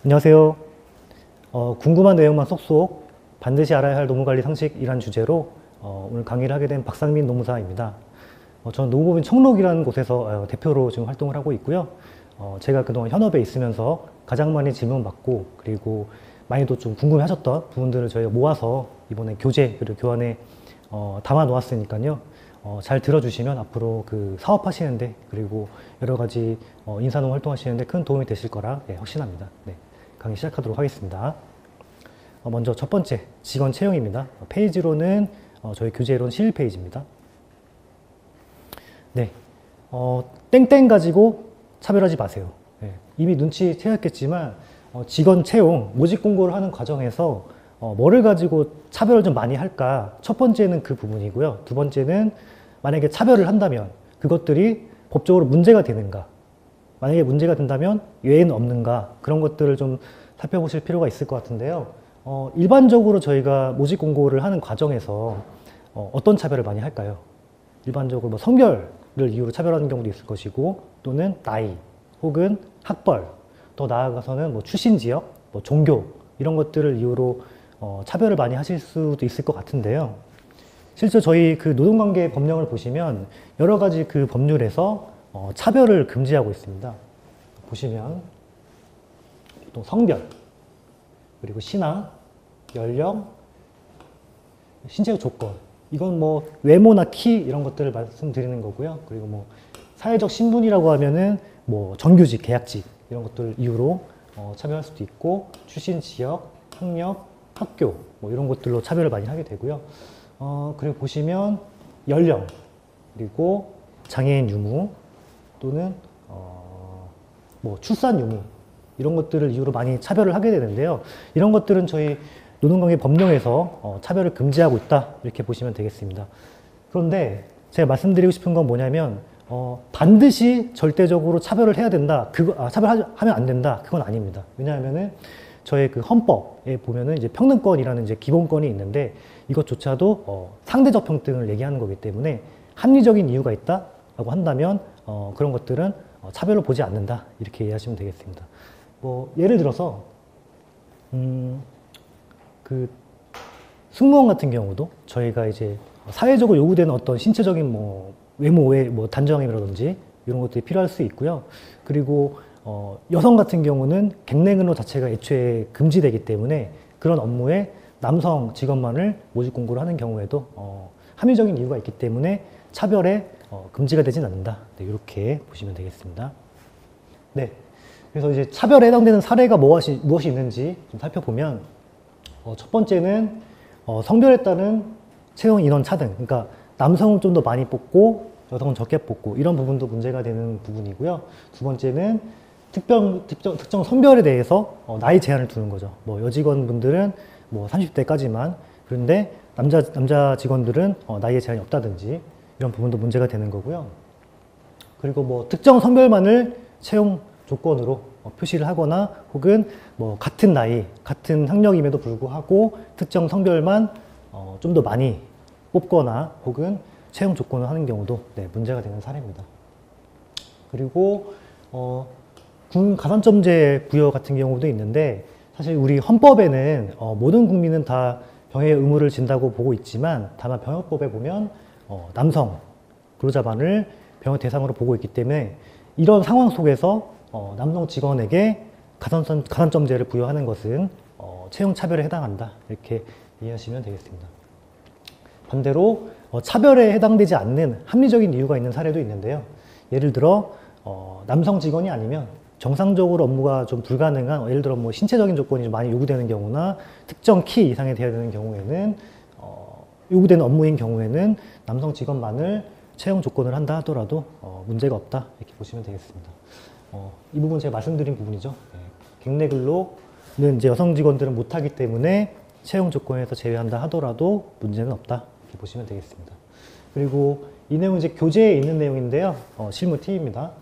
안녕하세요. 궁금한 내용만 쏙쏙 반드시 알아야 할 노무관리 상식이란 주제로 오늘 강의를 하게 된 박상민 노무사입니다. 저는 노무법인 청록이라는 곳에서 대표로 지금 활동을 하고 있고요. 제가 그동안 현업에 있으면서 가장 많이 질문받고 그리고 많이도 좀 궁금해 하셨던 부분들을 저희가 모아서 이번에 교재 그리고 교환에 담아 놓았으니까요. 잘 들어주시면 앞으로 그 사업하시는데 그리고 여러 가지 인사농 활동하시는데 큰 도움이 되실 거라 확신합니다. 네, 강의 시작하도록 하겠습니다. 먼저 첫 번째 직원 채용입니다. 페이지로는 저희 교재론 11페이지입니다. 네, 땡땡 가지고 차별하지 마세요. 네, 이미 눈치 채셨겠지만 직원 채용, 모집 공고를 하는 과정에서 뭐를 가지고 차별을 좀 많이 할까? 첫 번째는 그 부분이고요. 두 번째는 만약에 차별을 한다면 그것들이 법적으로 문제가 되는가? 만약에 문제가 된다면 예외는 없는가? 그런 것들을 좀 살펴보실 필요가 있을 것 같은데요. 일반적으로 저희가 모집 공고를 하는 과정에서 어떤 차별을 많이 할까요? 일반적으로 뭐 성별을 이유로 차별하는 경우도 있을 것이고 또는 나이 혹은 학벌 더 나아가서는 뭐 출신 지역, 뭐 종교 이런 것들을 이유로 차별을 많이 하실 수도 있을 것 같은데요. 실제 저희 그 노동관계 법령을 보시면 여러 가지 그 법률에서 차별을 금지하고 있습니다. 보시면 또 성별, 그리고 신앙, 연령, 신체적 조건 이건 뭐 외모나 키 이런 것들을 말씀드리는 거고요. 그리고 뭐 사회적 신분이라고 하면은 뭐 정규직, 계약직 이런 것들 이유로 차별할 수도 있고 출신 지역, 학력, 학교 뭐 이런 것들로 차별을 많이 하게 되고요. 그리고 보시면 연령 그리고 장애인 유무 또는 뭐 출산 유무 이런 것들을 이유로 많이 차별을 하게 되는데요. 이런 것들은 저희 노동관계 법령에서 차별을 금지하고 있다 이렇게 보시면 되겠습니다. 그런데 제가 말씀드리고 싶은 건 뭐냐면 반드시 절대적으로 차별을 해야 된다. 차별하면 안 된다. 그건 아닙니다. 왜냐하면은 저의 그 헌법에 보면은 이제 평등권이라는 이제 기본권이 있는데 이것조차도 상대적 평등을 얘기하는 거기 때문에 합리적인 이유가 있다라고 한다면 그런 것들은 차별로 보지 않는다 이렇게 이해하시면 되겠습니다. 뭐 예를 들어서 그 승무원 같은 경우도 저희가 이제 사회적으로 요구되는 어떤 신체적인 뭐 외모의 뭐 단정함이라든지 이런 것들이 필요할 수 있고요. 그리고 여성 같은 경우는 갱년근로 자체가 애초에 금지되기 때문에 그런 업무에 남성 직원만을 모집 공고를 하는 경우에도 합리적인 이유가 있기 때문에 차별에 금지가 되진 않는다. 네, 이렇게 보시면 되겠습니다. 네, 그래서 이제 차별에 해당되는 사례가 무엇이 있는지 좀 살펴보면 첫 번째는 성별에 따른 채용 인원 차등. 그러니까 남성은 좀 더 많이 뽑고 여성은 적게 뽑고 이런 부분도 문제가 되는 부분이고요. 두 번째는 특정 성별에 대해서 나이 제한을 두는 거죠. 뭐 여직원분들은 뭐 30대까지만 그런데 남자 직원들은 나이에 제한이 없다든지 이런 부분도 문제가 되는 거고요. 그리고 뭐 특정 성별만을 채용 조건으로 표시를 하거나 혹은 뭐 같은 나이, 같은 학력임에도 불구하고 특정 성별만 좀 더 많이 뽑거나 혹은 채용 조건을 하는 경우도 문제가 되는 사례입니다. 그리고 군 가산점제 부여 같은 경우도 있는데 사실 우리 헌법에는 모든 국민은 다 병역 의무를 진다고 보고 있지만 다만 병역법에 보면 남성 근로자만을 병역 대상으로 보고 있기 때문에 이런 상황 속에서 남성 직원에게 가산점제를 부여하는 것은 채용 차별에 해당한다 이렇게 이해하시면 되겠습니다. 반대로 차별에 해당되지 않는 합리적인 이유가 있는 사례도 있는데요. 예를 들어 남성 직원이 아니면 정상적으로 업무가 좀 불가능한 예를 들어 뭐 신체적인 조건이 좀 많이 요구되는 경우나 특정 키 이상이 되어야 되는 경우에는 요구되는 업무인 경우에는 남성 직원만을 채용 조건을 한다 하더라도 문제가 없다 이렇게 보시면 되겠습니다. 이 부분 제가 말씀드린 부분이죠. 객내 근로는 이제 여성 직원들은 못하기 때문에 채용 조건에서 제외한다 하더라도 문제는 없다 이렇게 보시면 되겠습니다. 그리고 이 내용은 이제 교재에 있는 내용인데요. 실무 팁입니다.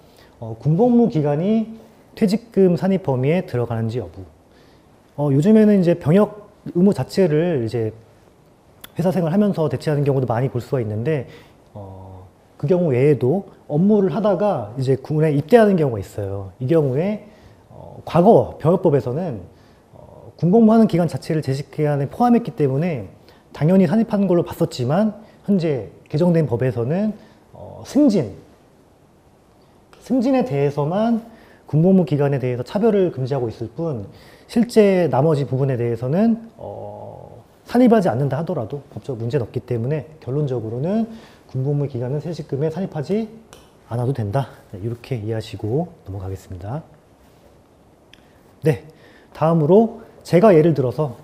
군복무 기간이 퇴직금 산입 범위에 들어가는지 여부. 요즘에는 이제 병역 의무 자체를 이제 회사 생활하면서 대체하는 경우도 많이 볼 수가 있는데, 그 경우 외에도 업무를 하다가 이제 군에 입대하는 경우가 있어요. 이 경우에 과거 병역법에서는 군복무하는 기간 자체를 재직 기간에 포함했기 때문에 당연히 산입하는 걸로 봤었지만, 현재 개정된 법에서는 승진에 대해서만 군복무 기간에 대해서 차별을 금지하고 있을 뿐, 실제 나머지 부분에 대해서는 산입하지 않는다 하더라도 법적 문제는 없기 때문에 결론적으로는 군복무 기간은 퇴직금에 산입하지 않아도 된다. 네, 이렇게 이해하시고 넘어가겠습니다. 네, 다음으로 제가 예를 들어서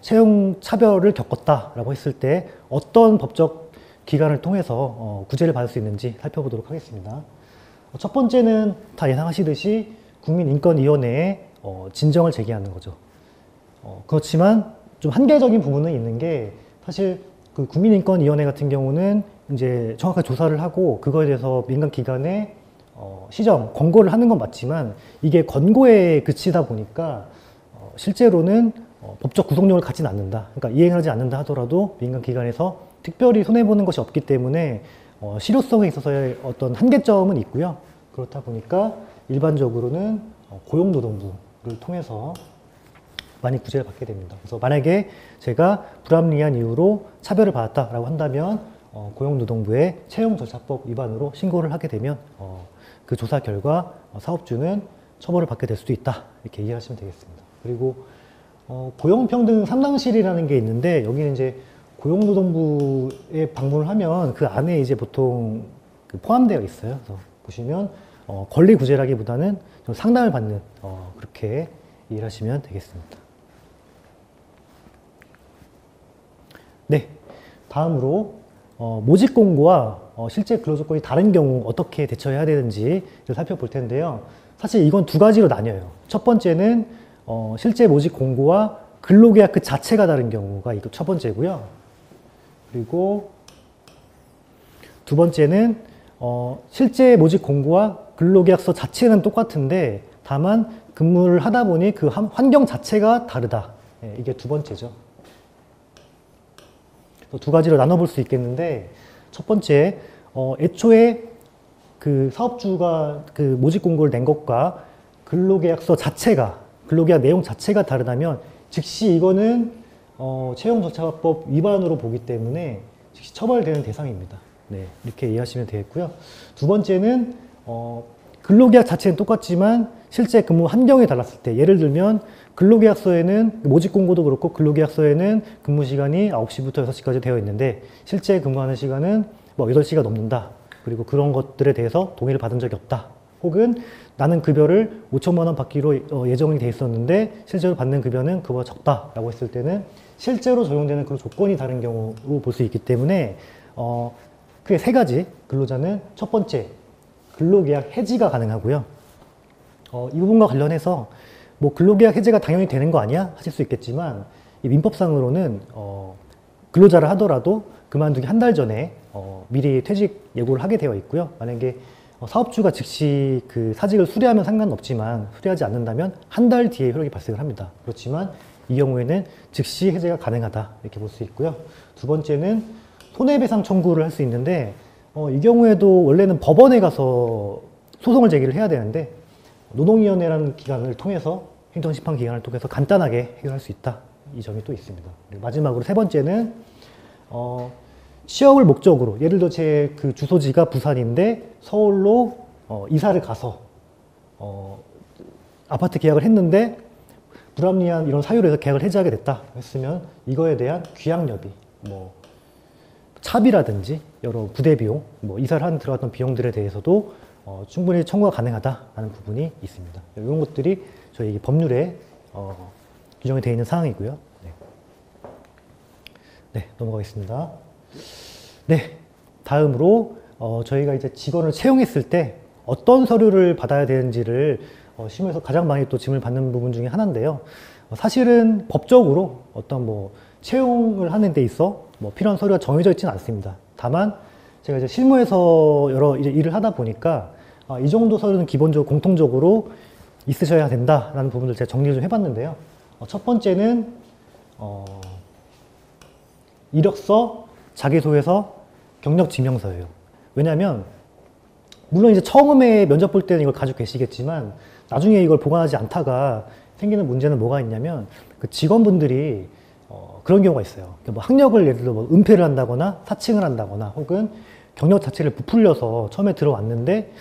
채용 차별을 겪었다라고 했을 때 어떤 법적 기관을 통해서 구제를 받을 수 있는지 살펴보도록 하겠습니다. 첫 번째는 다 예상하시듯이 국민인권위원회에 진정을 제기하는 거죠. 그렇지만 좀 한계적인 부분은 있는 게, 사실 그 국민인권위원회 같은 경우는 이제 정확하게 조사를 하고 그거에 대해서 민간 기관에 시정, 권고를 하는 건 맞지만 이게 권고에 그치다 보니까 실제로는 법적 구속력을 갖지는 않는다. 그러니까 이행하지 않는다 하더라도 민간 기관에서 특별히 손해보는 것이 없기 때문에 실효성에 있어서의 어떤 한계점은 있고요. 그렇다 보니까 일반적으로는 고용노동부를 통해서 많이 구제를 받게 됩니다. 그래서 만약에 제가 불합리한 이유로 차별을 받았다라고 한다면 고용노동부의 채용절차법 위반으로 신고를 하게 되면 그 조사 결과 사업주는 처벌을 받게 될 수도 있다. 이렇게 이해하시면 되겠습니다. 그리고 고용평등 상담실이라는 게 있는데, 여기는 이제 고용노동부에 방문을 하면 그 안에 이제 보통 포함되어 있어요. 그래서 보시면 권리 구제라기보다는 좀 상담을 받는 그렇게 이해하시면 되겠습니다. 네, 다음으로 모집 공고와 실제 근로 조건이 다른 경우 어떻게 대처해야 되는지를 살펴볼 텐데요. 사실 이건 두 가지로 나뉘어요. 첫 번째는 실제 모집 공고와 근로계약 그 자체가 다른 경우가 이거 첫 번째고요. 그리고 두 번째는 실제 모집 공고와 근로계약서 자체는 똑같은데 다만 근무를 하다 보니 그 환경 자체가 다르다. 네, 이게 두 번째죠. 두 가지로 나눠볼 수 있겠는데, 첫 번째, 애초에 그 사업주가 그 모집 공고를 낸 것과 근로계약서 자체가, 근로계약 내용 자체가 다르다면 즉시 이거는 채용절차법 위반으로 보기 때문에 즉시 처벌되는 대상입니다. 네, 이렇게 이해하시면 되겠고요. 두 번째는 근로계약 자체는 똑같지만 실제 근무 환경이 달랐을 때, 예를 들면 근로계약서에는 모집 공고도 그렇고 근로계약서에는 근무 시간이 9시부터 6시까지 되어 있는데 실제 근무하는 시간은 뭐 8시가 넘는다. 그리고 그런 것들에 대해서 동의를 받은 적이 없다. 혹은 나는 급여를 5천만 원 받기로 예정이 돼 있었는데 실제로 받는 급여는 그보다 적다라고 했을 때는 실제로 적용되는 그런 조건이 다른 경우로 볼 수 있기 때문에 크게 세 가지 근로자는 첫 번째, 근로계약 해지가 가능하고요. 이 부분과 관련해서 뭐 근로계약 해제가 당연히 되는 거 아니야? 하실 수 있겠지만 이 민법상으로는 근로자를 하더라도 그만두기 한 달 전에 미리 퇴직 예고를 하게 되어 있고요. 만약에 사업주가 즉시 그 사직을 수리하면 상관은 없지만 수리하지 않는다면 한 달 뒤에 효력이 발생을 합니다. 그렇지만 이 경우에는 즉시 해제가 가능하다 이렇게 볼 수 있고요. 두 번째는 손해배상 청구를 할 수 있는데 이 경우에도 원래는 법원에 가서 소송을 제기를 해야 되는데 노동위원회라는 기관을 통해서 행정심판기관을 통해서 간단하게 해결할 수 있다. 이 점이 또 있습니다. 그리고 마지막으로 세 번째는 취업을 목적으로, 예를 들어 제 그 주소지가 부산인데 서울로 이사를 가서 아파트 계약을 했는데 불합리한 이런 사유로 해서 계약을 해지하게 됐다 했으면 이거에 대한 귀양력이 뭐 차비라든지 여러 부대 비용, 뭐 이사를 하는 들어갔던 비용들에 대해서도 충분히 청구가 가능하다라는 부분이 있습니다. 이런 것들이 저희 법률에 규정이 되어 있는 사항이고요. 네. 네, 넘어가겠습니다. 네, 다음으로 저희가 이제 직원을 채용했을 때 어떤 서류를 받아야 되는지를 시험에서 가장 많이 또 질문을 받는 부분 중에 하나인데요. 사실은 법적으로 어떤 뭐 채용을 하는 데 있어 뭐 필요한 서류가 정해져 있지는 않습니다. 다만 제가 이제 실무에서 여러 이제 일을 하다 보니까 이 정도 서류는 기본적으로 공통적으로 있으셔야 된다라는 부분을 제가 정리를 좀 해봤는데요. 첫 번째는 이력서, 자기소개서, 경력증명서예요. 왜냐하면 물론 이제 처음에 면접 볼 때는 이걸 가지고 계시겠지만 나중에 이걸 보관하지 않다가 생기는 문제는 뭐가 있냐면 그 직원분들이 그런 경우가 있어요. 뭐 학력을 예를 들어 뭐 은폐를 한다거나 사칭을 한다거나 혹은 경력 자체를 부풀려서 처음에 들어왔는데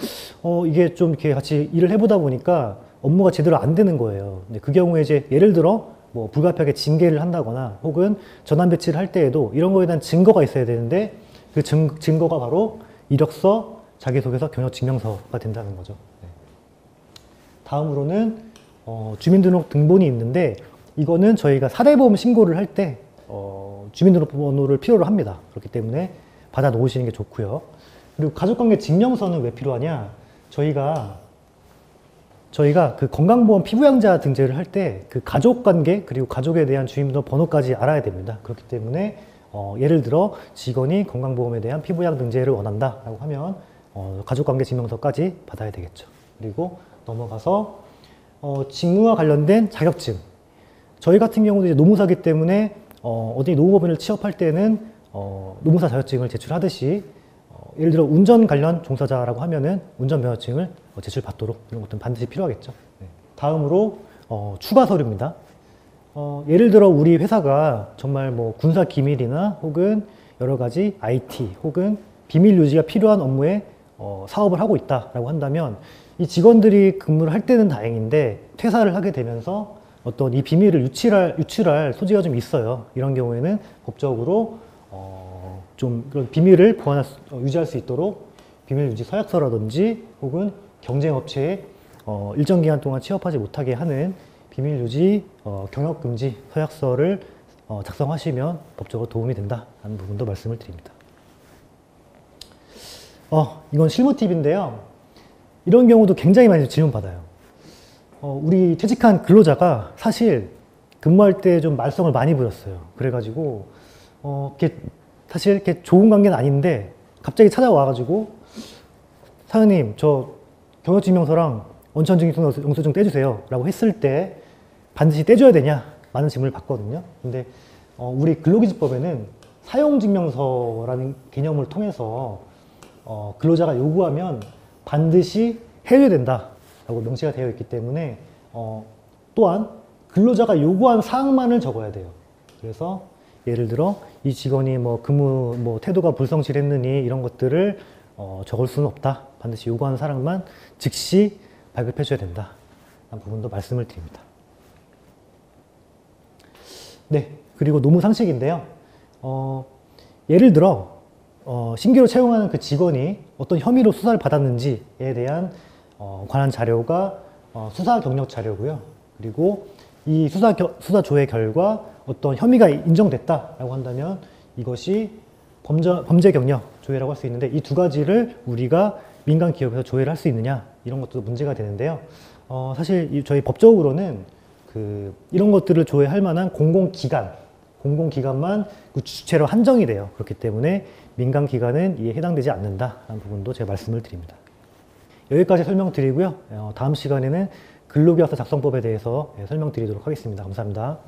이게 좀 이렇게 같이 일을 해보다 보니까 업무가 제대로 안 되는 거예요. 근데 그 경우에 이제 예를 들어 뭐 불가피하게 징계를 한다거나 혹은 전환 배치를 할 때에도 이런 거에 대한 증거가 있어야 되는데 그 증거가 바로 이력서, 자기소개서, 경력증명서가 된다는 거죠. 네. 다음으로는 주민등록 등본이 있는데 이거는 저희가 사대보험 신고를 할 때 주민등록번호를 필요로 합니다. 그렇기 때문에 받아 놓으시는 게 좋고요. 그리고 가족관계 증명서는 왜 필요하냐? 저희가 그 건강보험 피부양자 등재를 할 때 그 가족관계 그리고 가족에 대한 주민등록 번호까지 알아야 됩니다. 그렇기 때문에 예를 들어 직원이 건강보험에 대한 피부양 등재를 원한다라고 하면 가족관계 증명서까지 받아야 되겠죠. 그리고 넘어가서 직무와 관련된 자격증. 저희 같은 경우도 이제 노무사기 때문에 어디 노무법인을 취업할 때는 노무사 자격증을 제출하듯이 예를 들어 운전 관련 종사자라고 하면은 운전면허증을 제출받도록 이런 것들은 반드시 필요하겠죠. 네. 다음으로 추가 서류입니다. 예를 들어 우리 회사가 정말 뭐 군사 기밀이나 혹은 여러 가지 IT 혹은 비밀 유지가 필요한 업무에 사업을 하고 있다라고 한다면 이 직원들이 근무를 할 때는 다행인데 퇴사를 하게 되면서 어떤 이 비밀을 유출할 소지가 좀 있어요. 이런 경우에는 법적으로 좀 그런 비밀을 유지할 수 있도록 비밀 유지 서약서라든지 혹은 경쟁업체에 일정 기간 동안 취업하지 못하게 하는 비밀 유지 경영금지 서약서를 작성하시면 법적으로 도움이 된다는 부분도 말씀을 드립니다. 이건 실무 팁인데요. 이런 경우도 굉장히 많이 질문받아요. 우리 퇴직한 근로자가 사실 근무할 때 좀 말썽을 많이 부렸어요. 그래가지고 사실 이렇게 좋은 관계는 아닌데 갑자기 찾아와가지고 사장님 저 경력증명서랑 원천징수 영수증 떼주세요 라고 했을 때 반드시 떼줘야 되냐? 많은 질문을 받거든요. 근데 우리 근로기준법에는 사용증명서라는 개념을 통해서 근로자가 요구하면 반드시 해줘야 된다라고 명시가 되어 있기 때문에 또한 근로자가 요구한 사항만을 적어야 돼요. 그래서 예를 들어 이 직원이 뭐 근무 태도가 불성실했느니 이런 것들을 적을 수는 없다. 반드시 요구하는 사항만 즉시 발급해 줘야 된다. 라는 부분도 말씀을 드립니다. 네, 그리고 노무 상식인데요. 예를 들어 신규로 채용하는 그 직원이 어떤 혐의로 수사를 받았는지에 대한 관한 자료가 수사 경력 자료고요. 그리고 이 수사 조회 결과 어떤 혐의가 인정됐다라고 한다면 이것이 범죄 경력 조회라고 할 수 있는데 이 두 가지를 우리가 민간 기업에서 조회를 할 수 있느냐 이런 것도 문제가 되는데요. 사실 저희 법적으로는 이런 것들을 조회할 만한 공공기관만 그 주체로 한정이 돼요. 그렇기 때문에 민간 기관은 이에 해당되지 않는다라는 부분도 제가 말씀을 드립니다. 여기까지 설명드리고요. 다음 시간에는 근로계약서 작성법에 대해서 설명드리도록 하겠습니다. 감사합니다.